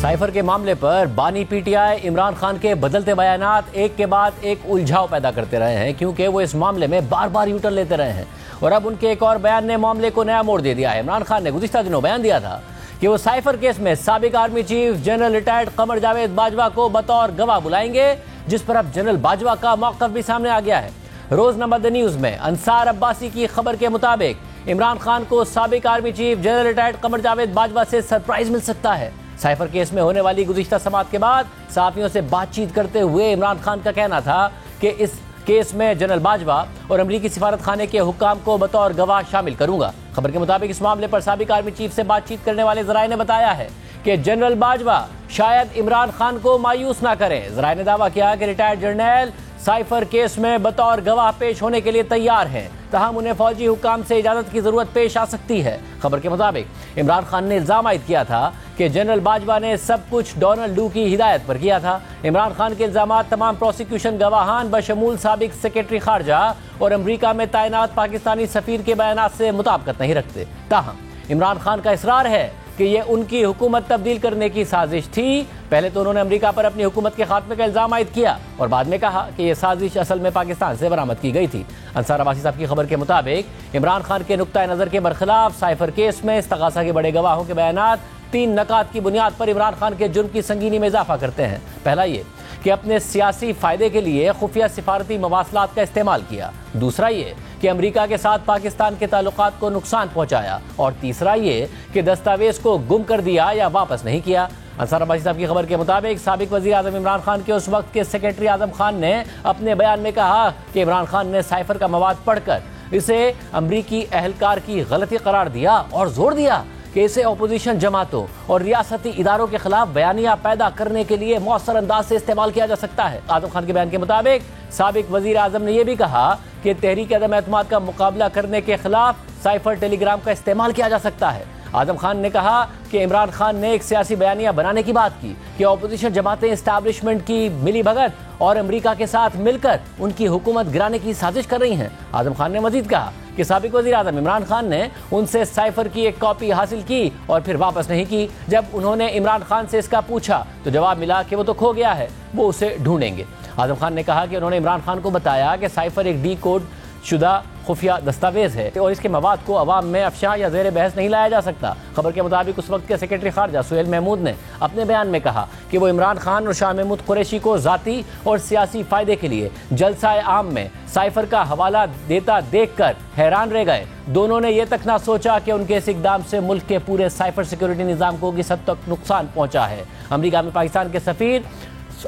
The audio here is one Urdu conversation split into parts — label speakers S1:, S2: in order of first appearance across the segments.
S1: سائفر کے معاملے پر بانی P T I Imran Khan کے بدلتے بیانات ایک کے بعد ایک الجھاؤ پیدا کرتے رہے ہیں، کیونکہ وہ اس معاملے میں بار بار یوٹر لیتے رہے ہیں اور اب ان کے ایک اور بیان نے معاملے کو نیا موڑ دے دیا ہے۔ عمران خان نے گزشتہ دنوں بیان دیا تھا کہ وہ سائفر کیس میں سابق army chief general retired Qamar Javed Bajwa کو بطور گواہ بلائیں گے، جس پر اب جنرل باجوہ کا موقف بھی سامنے آ گیا ہے۔ روزنامہ دی نیوز میں انصار عباسی کی خبر کے مطابق عمران خان کو سابق army chief general retired Qamar Javed Bajwa سے سرپرائز مل سکتا ہے۔ سائفر کیس میں ہونے والی گزشتہ سماعت کے بعد صحافیوں سے بات چیت کرتے ہوئے عمران خان کا کہنا تھا کہ اس کیس میں جنرل باجوہ اور امریکی سفارت خانے کے حکام کو بطور گواہ شامل کروں گا۔ خبر کے مطابق اس معاملے پر سابق آرمی چیف سے بات چیت کرنے والے ذرائع نے بتایا ہے کہ جنرل باجوہ شاید عمران خان کو مایوس نہ کریں۔ ذرائع نے دعویٰ کیا کہ ریٹائرڈ جرنیل سائفر کیس میں بطور گواہ پیش ہونے کے لیے تیار ہیں، تاہم انہیں فوجی حکام سے اجازت کی ضرورت پیش آ سکتی ہے۔ خبر کے مطابق عمران خان نے الزام عائد کیا تھا کہ جنرل باجوہ نے سب کچھ ڈونلڈ ڈو کی ہدایت پر کیا تھا۔ عمران خان کے الزامات تمام پروسیکیوشن گواہان بشمول سابق سیکرٹری خارجہ اور امریکہ میں تعینات پاکستانی سفیر کے بیانات سے مطابقت نہیں رکھتے، تاہم عمران خان کا اصرار ہے کہ یہ ان کی حکومت تبدیل کرنے کی سازش تھی۔ پہلے تو انہوں نے امریکہ پر اپنی حکومت کے خاتمے کا الزام عائد کیا اور بعد میں کہا کہ یہ سازش اصل میں پاکستان سے برآمد کی گئی تھی۔ انصار عباسی صاحب کی خبر کے مطابق عمران خان کے نقطہ نظر کے برخلاف سائفر کیس میں استغاثہ کے بڑے گواہوں کے بیانات 3 نکات کی بنیاد پر عمران خان کے جرم کی سنگینی میں اضافہ کرتے ہیں۔ پہلا یہ کہ اپنے سیاسی فائدے کے لیے خفیہ سفارتی مواصلات کا استعمال کیا، دوسرا یہ کہ امریکہ کے ساتھ پاکستان کے تعلقات کو نقصان پہنچایا، اور تیسرا یہ کہ دستاویز کو گم کر دیا یا واپس نہیں کیا۔ انصار عباسی صاحب کی خبر کے مطابق سابق وزیر اعظم عمران خان کے اس وقت کے سیکرٹری اعظم خان نے اپنے بیان میں کہا کہ عمران خان نے سائفر کا مواد پڑھ کر اسے امریکی اہلکار کی غلطی قرار دیا اور زور دیا کہ اسے اپوزیشن جماعتوں اور ریاستی اداروں کے خلاف بیانیہ پیدا کرنے کے لیے مؤثر انداز سے استعمال کیا جا سکتا ہے۔ اعظم خان کے بیان کے مطابق سابق وزیر اعظم نے یہ بھی کہا کہ تحریک عدم اعتماد کا مقابلہ کرنے کے خلاف سائفر ٹیلی گرام کا استعمال کیا جا سکتا ہے۔ اعظم خان نے کہا کہ عمران خان نے ایک سیاسی بیانیہ بنانے کی بات کی کہ اپوزیشن جماعتیں اسٹیبلشمنٹ کی ملی بھگت اور امریکہ کے ساتھ مل کر ان کی حکومت گرانے کی سازش کر رہی ہیں۔ اعظم خان نے مزید کہا کہ سابق وزیر اعظم عمران خان نے ان سے سائفر کی ایک کاپی حاصل کی اور پھر واپس نہیں کی۔ جب انہوں نے عمران خان سے اس کا پوچھا تو جواب ملا کہ وہ تو کھو گیا ہے، وہ اسے ڈھونڈیں گے۔ اعظم خان نے کہا کہ انہوں نے عمران خان کو بتایا کہ سائفر ایک ڈی کوڈ شدہ خفیہ دستاویز ہے اور اس کے مواد کو عوام میں افشاء یا زیر بحث نہیں لایا جا سکتا۔ خبر کے مطابق اس وقت کے سیکرٹری خارجہ سہیل محمود نے اپنے بیان میں کہا کہ وہ عمران خان اور شاہ محمود قریشی کو ذاتی اور سیاسی فائدے کے لیے جلسہ عام میں سائفر کا حوالہ دیتا دیکھ کر حیران رہ گئے۔ دونوں نے یہ تک نہ سوچا کہ ان کے اس اقدام سے ملک کے پورے سائفر سیکورٹی نظام کو کس حد تک نقصان پہنچا ہے۔ امریکہ میں پاکستان کے سفیر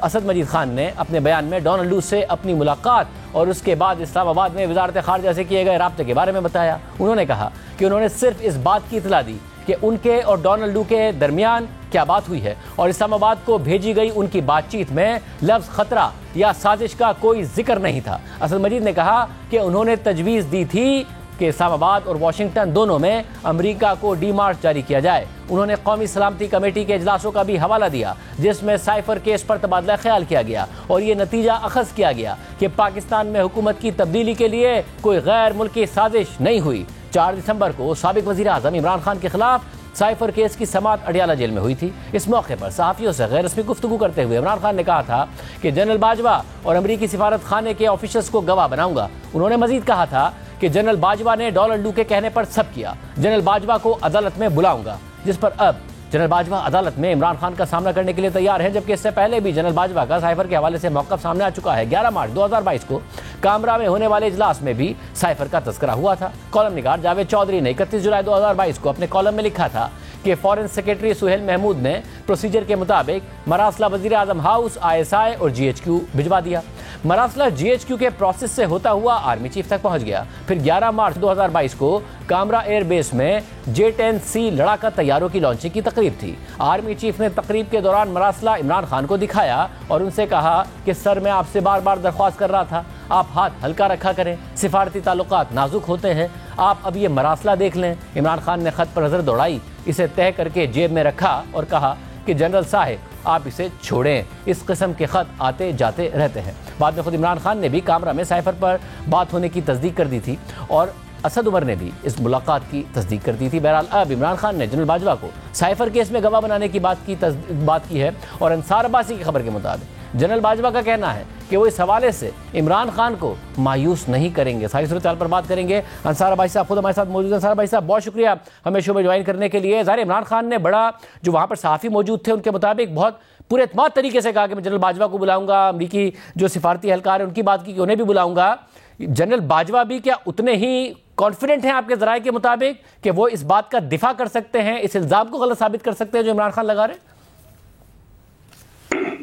S1: اسد مجید خان نے اپنے بیان میں ڈونلڈ ڈو سے اپنی ملاقات اور اس کے بعد اسلام آباد میں وزارت خارجہ سے کیے گئے رابطے کے بارے میں بتایا۔ انہوں نے کہا کہ انہوں نے صرف اس بات کی اطلاع دی کہ ان کے اور ڈونلڈ ڈو کے درمیان کیا بات ہوئی ہے اور اسلام آباد کو بھیجی گئی ان کی بات چیت میں لفظ خطرہ یا سازش کا کوئی ذکر نہیں تھا۔ اسد مجید نے کہا کہ انہوں نے تجویز دی تھی کہ اسلام آباد اور واشنگٹن دونوں میں امریکہ کو ڈی مارچ جاری کیا جائے۔ انہوں نے قومی سلامتی کمیٹی کے اجلاسوں کا بھی حوالہ دیا جس میں سائفر کیس پر تبادلہ خیال کیا گیا اور یہ نتیجہ اخذ کیا گیا کہ پاکستان میں حکومت کی تبدیلی کے لیے کوئی غیر ملکی سازش نہیں ہوئی۔ 4 دسمبر کو سابق وزیر اعظم عمران خان کے خلاف سائفر کیس کی سماعت اڈیالہ جیل میں ہوئی تھی۔ اس موقع پر صحافیوں سے غیر رسمی گفتگو کرتے ہوئے عمران خان نے کہا تھا کہ جنرل باجوہ اور امریکی سفارت خانے کے آفیشلز کو گواہ بناؤں گا۔ انہوں نے مزید کہا تھا کہ جنرل باجوہ نے ڈونلڈ ڈو کے کہنے پر سب کیا۔ جنرل باجوہ کو عدالت میں بلاؤں گا، جس پر اب جنرل باجوہ عدالت میں عمران خان کا سامنا کرنے کے لیے تیار ہیں، جبکہ اس سے پہلے بھی جنرل باجوہ کا سائفر کے حوالے سے موقف سامنے آ چکا ہے۔ 11 مارچ 2022 کو کامرا میں ہونے والے اجلاس میں بھی سائفر کا تذکرہ ہوا تھا۔ کالم نگار جاوید چودھری نے 31 جولائی 2022 کو اپنے کالم میں لکھا تھا کہ فورن سیکرٹری سہیل محمود نے پروسیجر کے مطابق مراسلہ وزیر اعظم ہاؤس، ISI اور GHQ بھجوا دیا۔ مراسلہ GHQ کے پروسیس سے ہوتا ہوا آرمی چیف تک پہنچ گیا۔ پھر 11 مارچ 2022 کو کامرا ایئر بیس میں J-10C لڑاکا طیاروں کی لانچنگ کی تقریب تھی۔ آرمی چیف نے تقریب کے دوران مراسلہ عمران خان کو دکھایا اور ان سے کہا کہ سر میں آپ سے بار بار درخواست کر رہا تھا، آپ ہاتھ ہلکا رکھا کریں، سفارتی تعلقات نازک ہوتے ہیں، آپ اب یہ مراسلہ دیکھ لیں۔ عمران خان نے خط پر نظر دوڑائی، اسے تہہ کر کے جیب میں رکھا اور کہا کہ جنرل صاحب آپ اسے چھوڑیں، اس قسم کے خط آتے جاتے رہتے ہیں۔ بعد میں خود عمران خان نے بھی کامرا میں سائفر پر بات ہونے کی تصدیق کر دی تھی اور اسد عمر نے بھی اس ملاقات کی تصدیق کر دی تھی۔ بہرحال اب عمران خان نے جنرل باجوہ کو سائفر کیس میں گواہ بنانے کی بات کی ہے، اور انصار عباسی کی خبر کے مطابق جنرل باجوہ کا کہنا ہے کہ وہ اس حوالے سے عمران خان کو مایوس نہیں کریں گے۔ ساری صورتحال پر بات کریں گے۔ انصار عباسی صاحب خود ہمارے ساتھ موجود ہیں۔ انصار عباسی صاحب بہت شکریہ ہمیں شو میں جوائن کرنے کے لیے۔ ظاہر عمران خان نے بڑا جو وہاں پر صحافی موجود تھے ان کے مطابق بہت پورے اعتماد طریقے سے کہا کہ میں جنرل باجوہ کو بلاؤں گا، امریکی جو سفارتی اہلکار ہیں ان کی بات کی کہ انہیں بھی بلاؤں گا۔ جنرل باجوہ بھی کیا اتنے ہی کانفیڈنٹ ہیں آپ کے ذرائع کے مطابق کہ وہ اس بات کا دفاع کر سکتے ہیں، اس الزام کو غلط ثابت کر سکتے ہیں جو عمران خان لگا رہے ہیں؟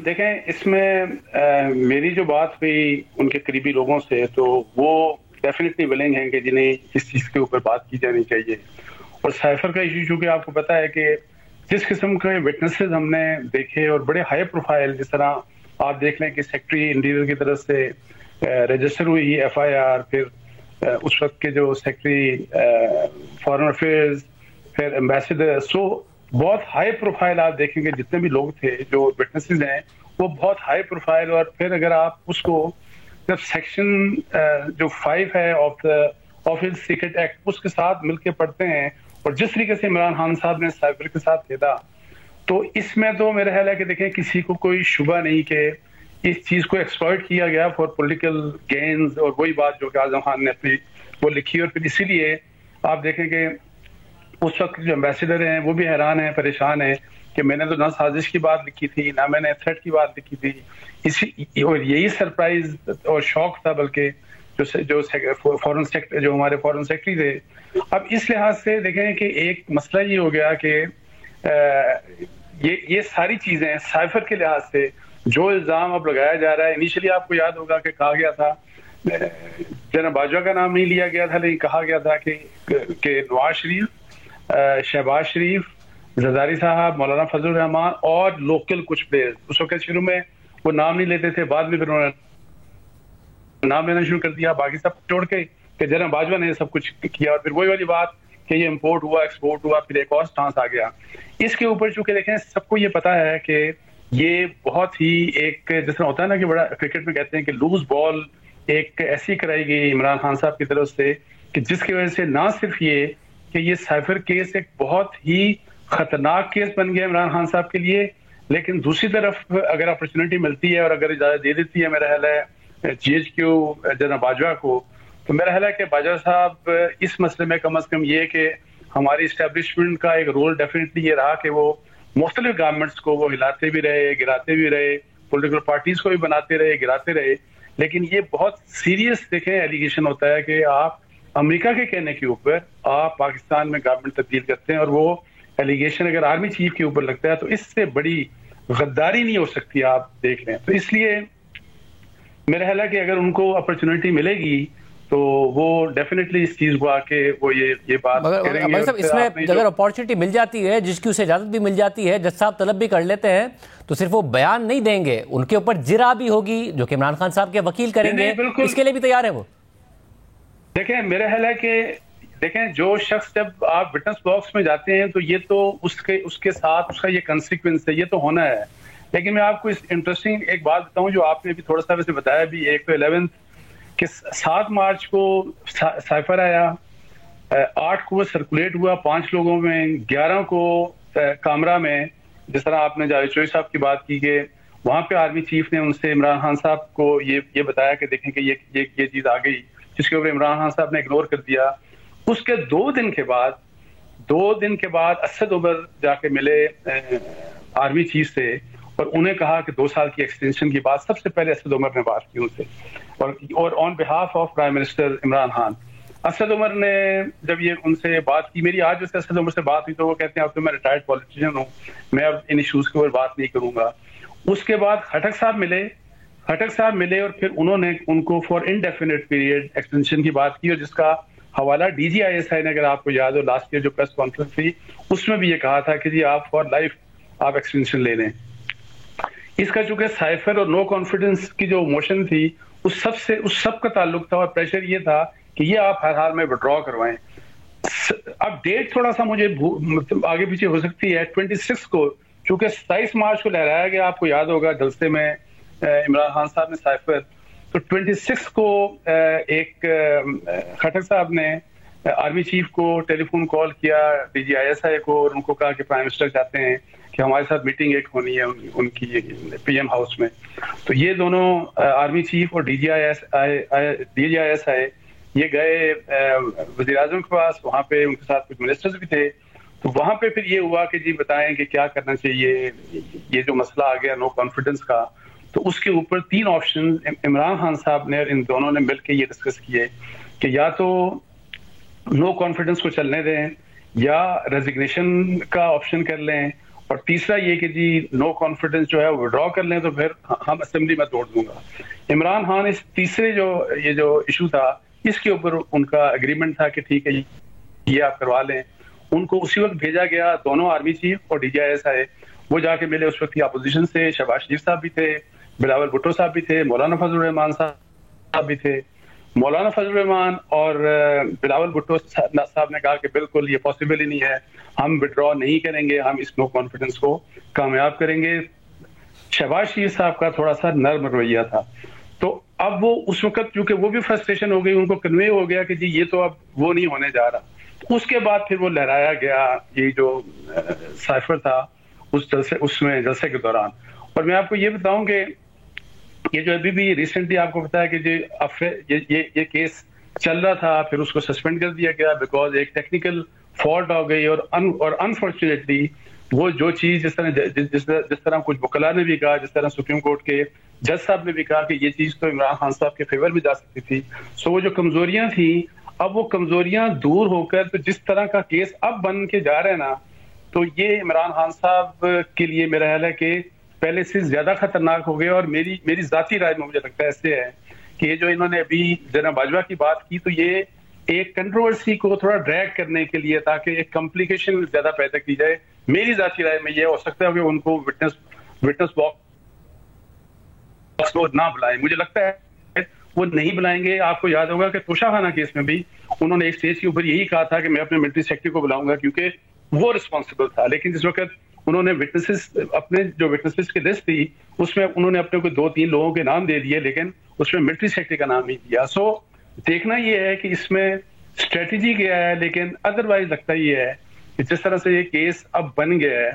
S2: دیکھیں اس میں میری جو بات ہوئی ان کے قریبی لوگوں سے تو وہ ڈیفینیٹلی ولنگ ہیں کہ جنہیں اس چیز کے اوپر بات کی جانی چاہیے۔ اور سائفر کا ایشو چونکہ آپ کو پتا ہے کہ جس قسم کے وٹنسز ہم نے دیکھے اور بڑے ہائی پروفائل، جس طرح آپ دیکھ لیں کہ سیکٹری انٹیریئر کی طرف سے رجسٹر ہوئی ایف آئی آر، پھر اس وقت کے جو سیکٹری فارن افیئرز، پھر ایمبیسڈر، سو بہت ہائی پروفائل آپ دیکھیں گے جتنے بھی لوگ تھے جو وٹنسز ہیں وہ بہت ہائی پروفائل۔ اور پھر اگر آپ اس کو جب سیکشن جو 5 ہے آف آفس سیکرٹ ایکٹ اس کے ساتھ مل کے پڑھتے ہیں اور جس طریقے سے عمران خان صاحب نے سائفر کے ساتھ کھیلا، تو اس میں تو میرا خیال ہے کہ دیکھیں کسی کو کوئی شبہ نہیں کہ اس چیز کو ایکسپلائٹ کیا گیا فار پولیٹیکل گینز، اور وہی بات جو کہ اعظم خان نے اپنی وہ لکھی۔ اور پھر اسی لیے آپ دیکھیں کہ اس وقت جو ایمبیسڈر ہیں وہ بھی حیران ہیں، پریشان ہیں کہ میں نے تو نہ سازش کی بات لکھی تھی، نہ میں نے تھریٹ کی بات لکھی تھی۔ اور یہی سرپرائز اور شوق تھا بلکہ جو ہمارے فورن سیکٹری تھے۔ اب اس لحاظ سے دیکھیں کہ ایک مسئلہ یہ ہو گیا کہ یہ ساری چیزیں سائفر کے لحاظ سے جو الزام اب لگایا جا رہا ہے، انیشلی آپ کو یاد ہوگا کہ کہا گیا تھا، جناب باجوہ کا نام نہیں لیا گیا تھا لیکن کہا گیا تھا کہ نواز شریف، شہباز شریف، زرداری صاحب، مولانا فضل الرحمان اور لوکل کچھ پلیئرز، اس وقت شروع میں وہ نام نہیں لیتے تھے، بعد میں پھر انہوں نے نام لینا شروع کر دیا باقی سب چھوڑ کے کہ جناب باجوہ نے سب کچھ کیا۔ اور پھر وہی والی بات کہ یہ امپورٹ ہوا، ایکسپورٹ ہوا، پھر ایک اور سٹانس آ گیا۔ اس کے اوپر چونکہ دیکھیں سب کو یہ پتا ہے کہ یہ بہت ہی ایک جس طرح ہوتا ہے نا کہ بڑا کرکٹ میں کہتے ہیں کہ لوز بال ایک ایسی کرائی گئی عمران خان صاحب کی طرف سے کہ جس کی وجہ سے نہ صرف یہ کہ یہ سائفر کیس ایک بہت ہی خطرناک کیس بن گیا عمران خان صاحب کے لیے، لیکن دوسری طرف اگر اپرچونٹی ملتی ہے اور اگر اجازت دے دیتی ہے میرا خیال ہے جی ایچ کیو جناب باجوہ کو، تو میرا خیال ہے کہ باجوہ صاحب اس مسئلے میں کم از کم یہ کہ ہماری اسٹیبلشمنٹ کا ایک رول ڈیفینیٹلی یہ رہا کہ وہ مختلف گورنمنٹس کو وہ ہلاتے بھی رہے، گراتے بھی رہے، پولیٹیکل پارٹیز کو بھی بناتے رہے، گراتے رہے، لیکن یہ بہت سیریس دیکھیں ایلیگیشن ہوتا ہے کہ آپ امریکہ کے کہنے کے اوپر آپ پاکستان میں گورنمنٹ تبدیل کرتے ہیں، اور وہ ایلیگیشن اگر آرمی چیف کے اوپر لگتا ہے تو اس سے بڑی غداری نہیں ہو سکتی، آپ دیکھ لیں۔ تو اس لیے میرا خیال ہے کہ اگر ان کو اپرچونٹی ملے گی تو وہ ڈیفینیٹلی اس چیز کو آ کے وہ یہ بات کریں گے۔
S1: اس میں اگر اپارچونٹی مل جاتی ہے، جس کی اسے اجازت بھی مل جاتی ہے، جج صاحب طلب بھی کر لیتے ہیں، تو صرف وہ بیان نہیں دیں گے، ان کے اوپر جرا بھی ہوگی جو کہ عمران خان صاحب کے وکیل کریں گے، اس کے لیے بھی تیار ہے وہ؟
S2: دیکھیں میرا خیال ہے کہ دیکھیں جو شخص جب آپ وٹنس باکس میں جاتے ہیں تو یہ تو اس کے ساتھ اس کا یہ کنسیکوینس ہے، یہ تو ہونا ہے۔ لیکن میں آپ کو اس انٹرسٹنگ ایک بات بتاؤں جو آپ نے بھی تھوڑا سا ویسے بتایا بھی، ایک تو 11 کہ 7 مارچ کو سائفر آیا، 8 کو سرکولیٹ ہوا 5 لوگوں میں، 11 کو کامرہ میں جس طرح آپ نے جاوید چوئی صاحب کی بات کی کہ وہاں پہ آرمی چیف نے ان سے عمران خان صاحب کو یہ بتایا کہ دیکھیں کہ یہ چیز آ گئی، جس کے اوپر عمران خان صاحب نے اگنور کر دیا۔ اس کے 2 دن کے بعد اسد عمر جا کے ملے آرمی چیف سے اور انہیں کہا کہ 2 سال کی ایکسٹینشن کی بات سب سے پہلے اسد عمر نے بات کی ان سے، اور on behalf of prime minister Imran Khan. Asad Umar نے جب یہ ان سے بات کی، میری آج جیسے اسد عمر سے بات ہوئی تو وہ کہتے ہیں اب تو میں ریٹائرڈ پولیٹیشین ہوں، میں اب ان ایشوز کے اوپر بات نہیں کروں گا۔ اس کے بعد خٹک صاحب ملے اور پھر انہوں نے ان کو فار انڈیفینٹ پیریڈ ایکسٹینشن کی بات کی، اور جس کا حوالہ D G I S I نے اگر آپ کو یاد ہو لاسٹ ایئر جو پریس کانفرنس تھی اس میں بھی یہ کہا تھا کہ جی آپ فار لائف آپ ایکسٹینشن لے لیں۔ اس کا چونکہ سائفر اور نو کانفیڈنس کی جو موشن تھی اس سب کا تعلق تھا اور پریشر یہ تھا کہ یہ آپ ہر حال میں وڈرا کروائیں۔ اب ڈیٹ تھوڑا سا مجھے آگے پیچھے ہو سکتی ہے، 26 کو چونکہ 27 مارچ کو لہرایا گیا، آپ کو یاد ہوگا جلسے میں عمران خان صاحب نے سائفر، تو 26 کو ایک خٹک صاحب نے آرمی چیف کو ٹیلی فون کال کیا DGISI کو اور ان کو کہا کہ پرائم منسٹر چاہتے ہیں کہ ہمارے ساتھ میٹنگ ایک ہونی ہے ان کی PM ہاؤس میں. تو یہ دونوں آرمی چیف اور DGISI یہ گئے وزیر اعظم کے پاس, وہاں پہ ان کے ساتھ کچھ منسٹرز بھی تھے. تو وہاں پہ پھر یہ ہوا کہ جی بتائیں کہ کیا کرنا چاہیے, یہ جو مسئلہ آ گیا نو کانفیڈنس کا. تو اس کے اوپر 3 آپشن عمران خان صاحب نے اور ان دونوں نے مل کے یہ ڈسکس کیے کہ یا تو نو کانفیڈنس کو چلنے دیں یا ریزگنیشن کا آپشن کر لیں, اور تیسرا یہ کہ جی نو کانفیڈنس جو ہے وہ ودرا کر لیں تو پھر ہم اسمبلی میں توڑ دوں گا. عمران خان اس تیسرے یہ جو ایشو تھا اس کے اوپر ان کا اگریمنٹ تھا کہ ٹھیک ہے یہ آپ کروا لیں. ان کو اسی وقت بھیجا گیا, دونوں آرمی چیف اور DGISI وہ جا کے ملے. اس وقت کی اپوزیشن سے شہباز شریف صاحب بھی تھے, بلاول بھٹو صاحب بھی تھے, مولانا فضل الرحمان صاحب بھی تھے. مولانا فضل الرحمان اور بلاول بھٹو صاحب نے کہا کہ بالکل یہ پاسبل ہی نہیں ہے, ہم وڈرا نہیں کریں گے, ہم اس نو کانفیڈنس کو کامیاب کریں گے. شہباز شریف صاحب کا تھوڑا سا نرم رویہ تھا. تو اب وہ اس وقت کیونکہ وہ بھی فرسٹریشن ہو گئی, ان کو کنوے ہو گیا کہ جی یہ تو اب وہ نہیں ہونے جا رہا. اس کے بعد پھر وہ لہرایا گیا یہ جو سائفر تھا اس میں جلسے کے دوران. اور میں آپ کو یہ بتاؤں کہ یہ جو ابھی بھی ریسنٹلی آپ کو بتایا کہ یہ کیس چل رہا تھا, پھر اس کو سسپینڈ کر دیا گیا بیکاز ایک ٹیکنیکل فالٹ ہو گئی. اور انفارچونیٹلی وہ جو چیز جس طرح کچھ وکلاء نے بھی کہا, جس طرح سپریم کورٹ کے جج صاحب نے بھی کہا کہ یہ چیز تو عمران خان صاحب کے فیور میں جا سکتی تھی. سو وہ جو کمزوریاں تھیں اب وہ کمزوریاں دور ہو کر تو جس طرح کا کیس اب بن کے جا رہے ہیں نا, تو یہ عمران خان صاحب کے لیے میرا خیال ہے کہ پہلے سے زیادہ خطرناک ہو گیا. اور میری ذاتی رائے میں مجھے لگتا ہے ایسے ہے کہ یہ جو انہوں نے ابھی جناب باجوہ کی بات کی تو یہ ایک کنٹروورسی کو تھوڑا ڈریگ کرنے کے لیے تاکہ ایک کمپلیکیشن زیادہ پیدا کی جائے. میری ذاتی رائے میں یہ ہو سکتا ہے کہ ان کو وٹنس باکس کو نہ بلائیں. مجھے لگتا ہے وہ نہیں بلائیں گے. آپ کو یاد ہوگا کہ توشہ خانہ کیس میں بھی انہوں نے ایک اسٹیج کے اوپر یہی کہا تھا کہ میں اپنے ملٹری سیکرٹری کو بلاؤں گا کیونکہ وہ رسپانسبل تھا. لیکن جس وقت انہوں نے اپنے جو وٹنسز کی لسٹ تھی اس میں انہوں نے اپنے کو 2-3 لوگوں کے نام دے دیے, لیکن اس میں ملٹری سیکرٹری کا نام نہیں دیا. سو دیکھنا یہ ہے کہ اس میں اسٹریٹجی کیا ہے, لیکن ادروائز لگتا یہ ہے کہ جس طرح سے یہ کیس اب بن گیا ہے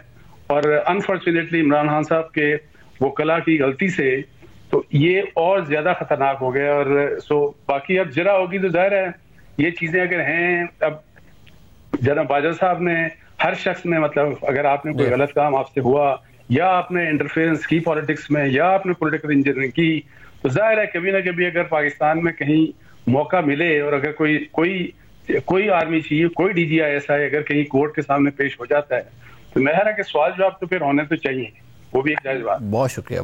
S2: اور انفارچونیٹلی عمران خان صاحب کے وکلاء کی غلطی سے تو یہ اور زیادہ خطرناک ہو گیا. اور سو باقی اب جرا ہوگی تو ظاہر ہے یہ چیزیں اگر ہیں, اب جناب باجوہ صاحب نے ہر شخص نے مطلب اگر آپ نے کوئی غلط کام آپ سے ہوا یا آپ نے انٹرفیئرنس کی پالیٹکس میں یا آپ نے پولیٹیکل انجینئرنگ کی تو ظاہر ہے کبھی نہ کبھی اگر پاکستان میں کہیں موقع ملے اور اگر کوئی آرمی چیف کوئی DGISI اگر کہیں کورٹ کے سامنے پیش ہو جاتا ہے تو میرا ہے کہ سوال جواب تو پھر ہونے تو چاہیے, وہ بھی ایک جائز بات.
S1: بہت شکریہ.